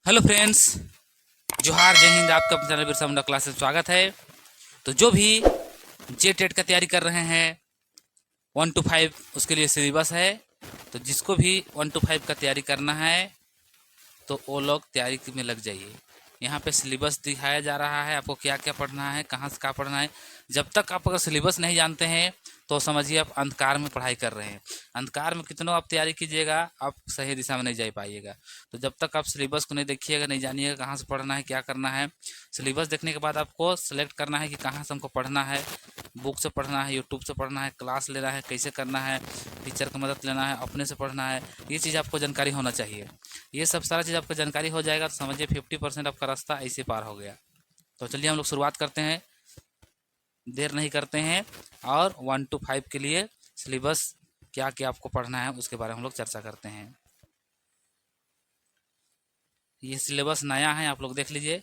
Hello friends, जोहार, जय हिंद। आपका अपने चैनल बिरसा मुंडा क्लास में स्वागत है। तो जो भी जे टेट का तैयारी कर रहे हैं 1 to 5 उसके लिए सिलेबस है। तो जिसको भी 1 to 5 का तैयारी करना है तो वो लोग तैयारी में लग जाइए। यहाँ पे सिलेबस दिखाया जा रहा है, आपको क्या क्या पढ़ना है, कहाँ से क्या पढ़ना है। जब तक आप अगर सिलेबस नहीं जानते हैं तो समझिए आप अंधकार में पढ़ाई कर रहे हैं। अंधकार में कितनों आप तैयारी कीजिएगा, आप सही दिशा में नहीं जा पाइएगा। तो जब तक आप सिलेबस को नहीं देखिएगा, नहीं जानिएगा कहाँ से पढ़ना है, क्या करना है। सिलेबस देखने के बाद आपको सेलेक्ट करना है कि कहाँ से हमको पढ़ना है। बुक से पढ़ना है, यूट्यूब से पढ़ना है, क्लास लेना है, कैसे करना है, टीचर की मदद लेना है, अपने से पढ़ना है। ये चीज़ आपको जानकारी होना चाहिए। ये सब सारा चीज़ आपको जानकारी हो जाएगा तो समझिए 50% आपका रास्ता ऐसे पार हो गया। तो चलिए हम लोग शुरुआत करते हैं, देर नहीं करते हैं। और 1 to 5 के लिए सिलेबस क्या क्या आपको पढ़ना है उसके बारे में हम लोग चर्चा करते हैं। ये सिलेबस नया है, आप लोग देख लीजिए।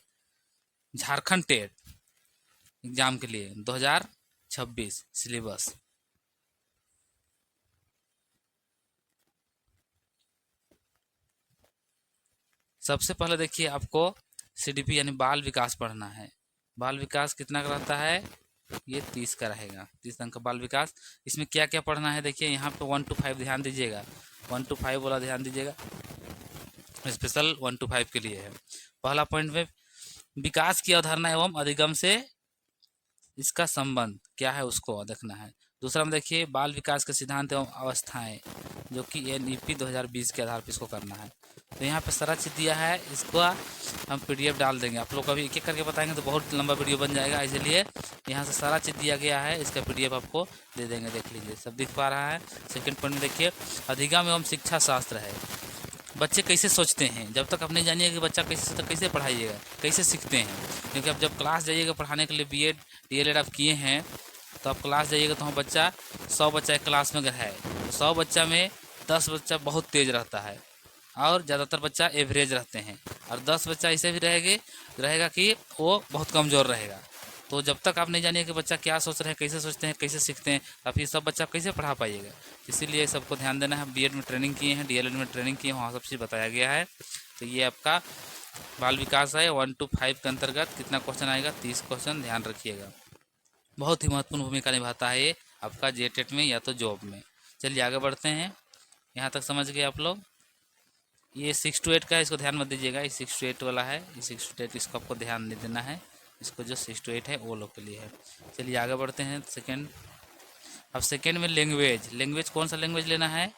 झारखंड टेट एग्जाम के लिए 2026 सिलेबस। सबसे पहले देखिए, आपको सीडीपी यानी बाल विकास पढ़ना है। बाल विकास कितना का रहता है? ये 30 का रहेगा, 30 अंक का बाल विकास। इसमें क्या क्या पढ़ना है देखिए, यहाँ पे 1 to 5 ध्यान दीजिएगा। 1 to 5 वाला ध्यान दीजिएगा, स्पेशल 1 to 5 के लिए है। पहला पॉइंट में विकास की अवधारणा एवं अधिगम से इसका संबंध क्या है उसको देखना है। दूसरा में देखिए बाल विकास के सिद्धांत एवं अवस्थाएं, जो कि NEP 2020 के आधार पर इसको करना है। तो यहाँ पे सारा चीज़ दिया है, इसको हम PDF डाल देंगे। आप लोग अभी एक एक करके बताएंगे तो बहुत लंबा वीडियो बन जाएगा, इसलिए यहाँ से सारा चीज़ दिया गया है, इसका PDF आपको दे देंगे। देख लीजिए, सब दिख पा रहा है। सेकंड पॉइंट में देखिए अधिगम एवं शिक्षा शास्त्र है। बच्चे कैसे सोचते हैं, जब तक आप नहीं जानिएगा कि बच्चा कैसे सोचता, कैसे पढ़ाइएगा, कैसे सीखते हैं। क्योंकि आप जब क्लास जाइएगा पढ़ाने के लिए, BEd DLED आप किए हैं, तो आप क्लास जाइएगा तो हम बच्चा 100 बच्चा एक क्लास में अगर है तो 100 बच्चा में 10 बच्चा बहुत तेज़ रहता है और ज़्यादातर बच्चा एवरेज रहते हैं, और 10 बच्चा ऐसे भी रहेगा कि वो बहुत कमज़ोर रहेगा। तो जब तक आप नहीं जानिए कि बच्चा क्या सोच रहे हैं, कैसे सोचते हैं, कैसे सीखते हैं, तो आप ये सब बच्चा कैसे पढ़ा पाइएगा। इसीलिए सबको ध्यान देना है। BEd में ट्रेनिंग किए हैं, DLED में ट्रेनिंग किए हैं, वहाँ सब चीज़ बताया गया है। तो ये आपका बाल विकास है। 1 to 5 के अंतर्गत कितना क्वेश्चन आएगा? 30 क्वेश्चन, ध्यान रखिएगा। बहुत ही महत्वपूर्ण भूमिका निभाता है ये आपका JTET में या तो जॉब में। चलिए आगे बढ़ते हैं। यहाँ तक समझ गए आप लोग। ये 6 to 8 का है, इसको ध्यान मत दीजिएगा। ये 6 to 8 वाला है, ये 6 to 8 इसको आपको ध्यान नहीं देना है। इसको जो 6 to 8 है वो लोग के लिए है। चलिए आगे बढ़ते हैं। सेकंड, अब सेकंड में लैंग्वेज कौन सा लैंग्वेज लेना है?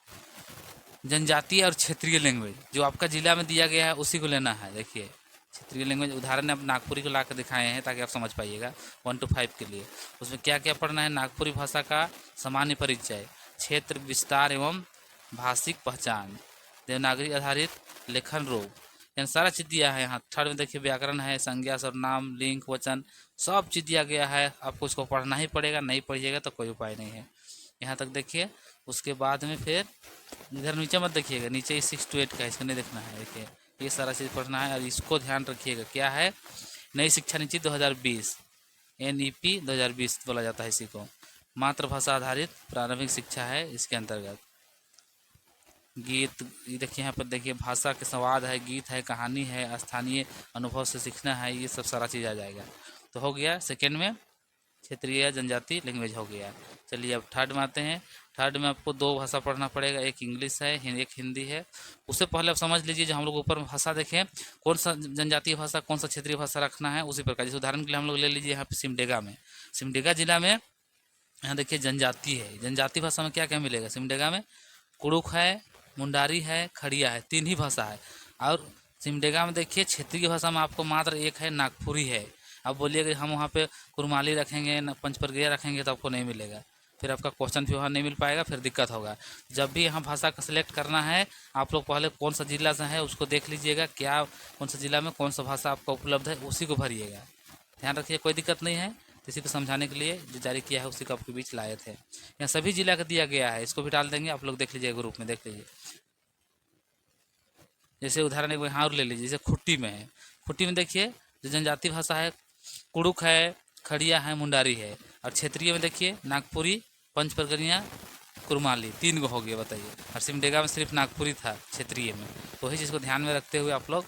जनजातीय और क्षेत्रीय लैंग्वेज जो आपका जिला में दिया गया है उसी को लेना है। देखिए क्षेत्रीय लैंग्वेज, उदाहरण अब नागपुरी को ला कर दिखाए हैं ताकि आप समझ पाइएगा 1 to 5 के लिए। उसमें क्या क्या पढ़ना है? नागपुरी भाषा का सामान्य परिचय, क्षेत्र विस्तार एवं भाषिक पहचान, देवनागरी आधारित लेखन रूप, यानी सारा चीज़ दिया है। यहाँ थर्ड में देखिए व्याकरण है, संज्ञा सर्वनाम लिंग वचन सब चीज़ दिया गया है। आपको इसको पढ़ना ही पड़ेगा, नहीं पढ़िएगा तो कोई उपाय नहीं है। यहाँ तक देखिए। उसके बाद में फिर इधर नीचे मत देखिएगा, नीचे ही 6 to 8 का है, इसको नहीं देखना है। देखिए ये सारा चीज़ पढ़ना है और इसको ध्यान रखिएगा। क्या है? नई शिक्षा नीति 2020, NEP 2020 बोला जाता है इसी को। मातृभाषा आधारित प्रारंभिक शिक्षा है इसके अंतर्गत। गीत, ये देखिए यहाँ पर देखिए भाषा के संवाद है, गीत है, कहानी है, स्थानीय अनुभव से सीखना है, ये सब सारा चीज़ आ जाएगा। तो हो गया सेकेंड में क्षेत्रीय जनजाति लैंग्वेज हो गया। चलिए अब थर्ड में आते हैं। थर्ड में आपको 2 भाषा पढ़ना पड़ेगा, एक इंग्लिश है, एक हिंदी है। उससे पहले आप समझ लीजिए, जो हम लोग ऊपर भाषा देखें कौन सा जनजातीय भाषा कौन सा क्षेत्रीय भाषा रखना है उसी प्रकार। जैसे उदाहरण के लिए हम लोग ले लीजिए यहाँ पे सिमडेगा जिला में, यहाँ देखिए जनजाति है। जनजाति भाषा में क्या क्या मिलेगा? सिमडेगा में कुड़ुक है, मुंडारी है, खड़िया है, 3 ही भाषा है। और सिमडेगा में देखिए क्षेत्रीय भाषा में आपको मात्र एक है, नागपुरी है। अब बोलिए कि हम वहाँ पे कुरमाली रखेंगे ना पंचप्रज्ञा रखेंगे तो आपको नहीं मिलेगा, फिर आपका क्वेश्चन भी वहाँ नहीं मिल पाएगा, फिर दिक्कत होगा। जब भी यहाँ भाषा का सिलेक्ट करना है, आप लोग पहले कौन सा जिला से है उसको देख लीजिएगा, क्या कौन सा जिला में कौन सा भाषा आपका उपलब्ध है उसी को भरिएगा। ध्यान रखिए, कोई दिक्कत नहीं है। तो इसी को समझाने के लिए जो जारी किया है उसी को आपके बीच लाए थे। यहाँ सभी जिला का दिया गया है, इसको भी डाल देंगे, आप लोग देख लीजिए, ग्रुप में देख लीजिए। जैसे उदाहरण एक यहाँ और ले लीजिए, जैसे खुट्टी में है। खुट्टी में देखिए जो जनजाति भाषा है कुड़ुक है, खड़िया है, मुंडारी है। और क्षेत्रीय में देखिए नागपुरी, पंचपरगनिया, कुरमाली, 3 गो हो गए, बताइए। और सिमडेगा में सिर्फ नागपुरी था क्षेत्रीय में। तो वही चीज़ को ध्यान में रखते हुए आप लोग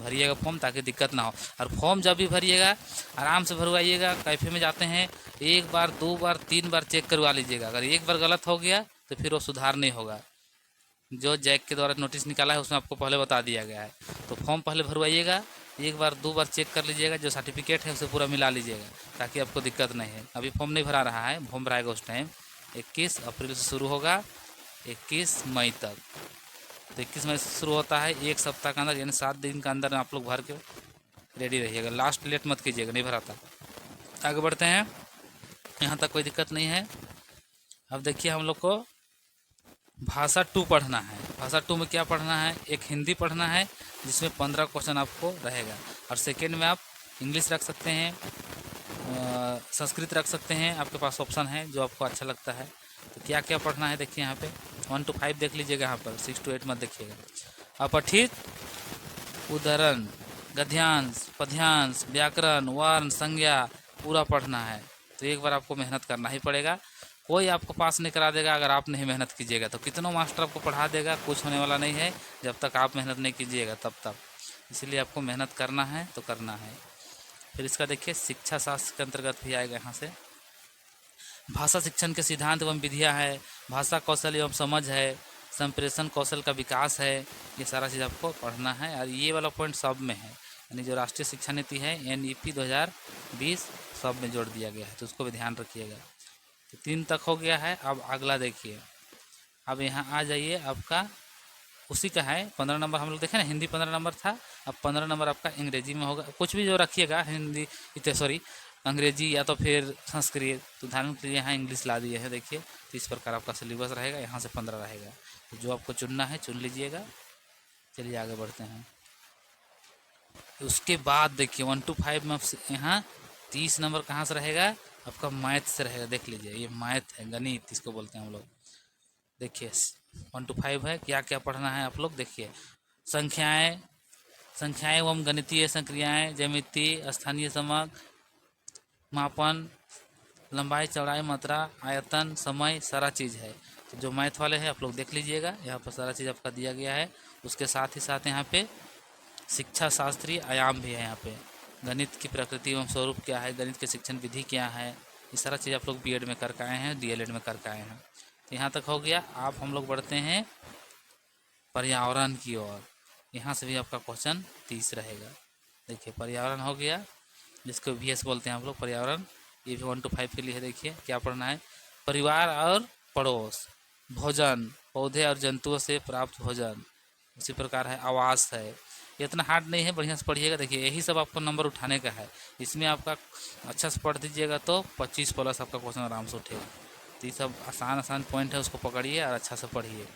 भरिएगा फॉर्म, ताकि दिक्कत ना हो। और फॉर्म जब भी भरिएगा आराम से भरवाइएगा। कैफे में जाते हैं 1 बार 2 बार 3 बार चेक करवा लीजिएगा। अगर एक बार गलत हो गया तो फिर वो सुधार नहीं होगा। जो जैक के द्वारा नोटिस निकाला है उसमें आपको पहले बता दिया गया है। तो फॉर्म पहले भरवाइएगा, 1 बार 2 बार चेक कर लीजिएगा, जो सर्टिफिकेट है उसे पूरा मिला लीजिएगा, ताकि आपको दिक्कत नहीं है। अभी फॉर्म नहीं भरा रहा है, फॉर्म भराएगा उस टाइम। 21 अप्रैल से शुरू होगा 21 मई तक। तो 21 मई से शुरू होता है, 1 सप्ताह के अंदर यानी 7 दिन के अंदर आप लोग भर के रेडी रहिएगा। लास्ट लेट मत कीजिएगा, नहीं भराता। आगे बढ़ते हैं, यहाँ तक कोई दिक्कत नहीं है। अब देखिए हम लोग को भाषा 2 पढ़ना है। भाषा 2 में क्या पढ़ना है? एक हिंदी पढ़ना है जिसमें 15 क्वेश्चन आपको रहेगा, और सेकेंड में आप इंग्लिश रख सकते हैं, संस्कृत रख सकते हैं, आपके पास ऑप्शन है जो आपको अच्छा लगता है। तो क्या क्या पढ़ना है देखिए यहाँ पे 1 to 5 देख लीजिएगा, यहाँ पर 6 to 8 मत देखिएगा। अपठित उदाहरण, गद्यांश, पद्यांश, व्याकरण, वर्ण, संज्ञा पूरा पढ़ना है। तो एक बार आपको मेहनत करना ही पड़ेगा, कोई आपको पास नहीं करा देगा अगर आप नहीं मेहनत कीजिएगा। तो कितनों मास्टर आपको पढ़ा देगा, कुछ होने वाला नहीं है जब तक आप मेहनत नहीं कीजिएगा तब तक। इसलिए आपको मेहनत करना है तो करना है। फिर इसका देखिए शिक्षा शास्त्र के अंतर्गत भी आएगा। यहाँ से भाषा शिक्षण के सिद्धांत एवं विधियाँ है, भाषा कौशल एवं समझ है, संप्रेषण कौशल का विकास है, ये सारा चीज़ आपको पढ़ना है। और ये वाला पॉइंट सब में है, यानी जो राष्ट्रीय शिक्षा नीति है NEP 2020 सब में जोड़ दिया गया है, तो उसको भी ध्यान रखिएगा। तो 3 तक हो गया है। अब अगला देखिए, अब यहाँ आ जाइए, आपका उसी का है 15 नंबर। हम लोग देखें ना, हिंदी 15 नंबर था, अब 15 नंबर आपका अंग्रेजी में होगा। कुछ भी जो रखिएगा हिंदी सॉरी अंग्रेजी या तो फिर संस्कृत, तो उदाहरण के लिए यहाँ इंग्लिश ला दिए है। देखिए तो इस प्रकार आपका सिलेबस रहेगा, यहाँ से 15 रहेगा। तो जो आपको चुनना है चुन लीजिएगा। चलिए आगे बढ़ते हैं। उसके बाद देखिए 1 to 5 में यहाँ 30 नंबर कहाँ से रहेगा? आपका मैथ से रहेगा। देख लीजिए, ये मैथ है, गणित इसको बोलते हैं हम लोग। देखिए 1 to 5 है, क्या क्या पढ़ना है आप लोग देखिए। संख्याएं एवं गणितीय संक्रियाएं, ज्यामिति, स्थानीय समक, मापन, लंबाई चौड़ाई मात्रा आयतन समय, सारा चीज़ है। तो जो मैथ वाले हैं आप लोग देख लीजिएगा, यहाँ पर सारा चीज़ आपका दिया गया है। उसके साथ ही साथ यहाँ पे शिक्षा शास्त्रीय आयाम भी है। यहाँ पे गणित की प्रकृति एवं स्वरूप क्या है, गणित की शिक्षण विधि क्या है, ये सारा चीज़ आप लोग B.Ed में करके आए हैं, DLED में करके आए हैं। तो यहाँ तक हो गया। आप हम लोग बढ़ते हैं पर्यावरण की ओर। यहाँ से भी आपका क्वेश्चन 30 रहेगा। देखिए पर्यावरण हो गया, जिसको VS बोलते हैं हम लोग पर्यावरण। ये भी 1 to 5 के लिए है। देखिए क्या पढ़ना है? परिवार और पड़ोस, भोजन, पौधे और जंतुओं से प्राप्त भोजन, उसी प्रकार है आवास है। ये इतना हार्ड नहीं है, बढ़िया से पढ़िएगा। देखिए यही सब आपको नंबर उठाने का है। इसमें आपका अच्छा से पढ़ दीजिएगा तो 25+ आपका क्वेश्चन आराम से उठेगा। तो ये सब आसान पॉइंट है, उसको पकड़िए और अच्छा से पढ़िए।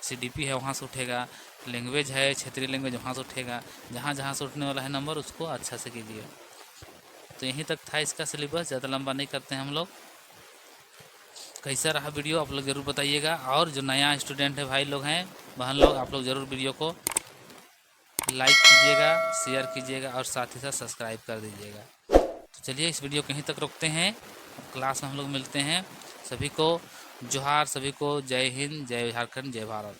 CDP है वहाँ से उठेगा, लैंग्वेज है क्षेत्रीय लैंग्वेज वहाँ से उठेगा। जहाँ जहाँ से उठने वाला है नंबर उसको अच्छा से कीजिए। तो यहीं तक था इसका सिलेबस, ज़्यादा लंबा नहीं करते हैं हम लोग। कैसा रहा वीडियो आप लोग ज़रूर बताइएगा। और जो नया स्टूडेंट है भाई लोग हैं, बहन लोग, आप लोग ज़रूर वीडियो को लाइक कीजिएगा, शेयर कीजिएगा और साथ ही साथ सब्सक्राइब कर दीजिएगा। तो चलिए इस वीडियो को यहीं तक रोकते हैं, क्लास में हम लोग मिलते हैं। सभी को जोहार, सभी को जय हिंद, जय झारखंड, जय भारत।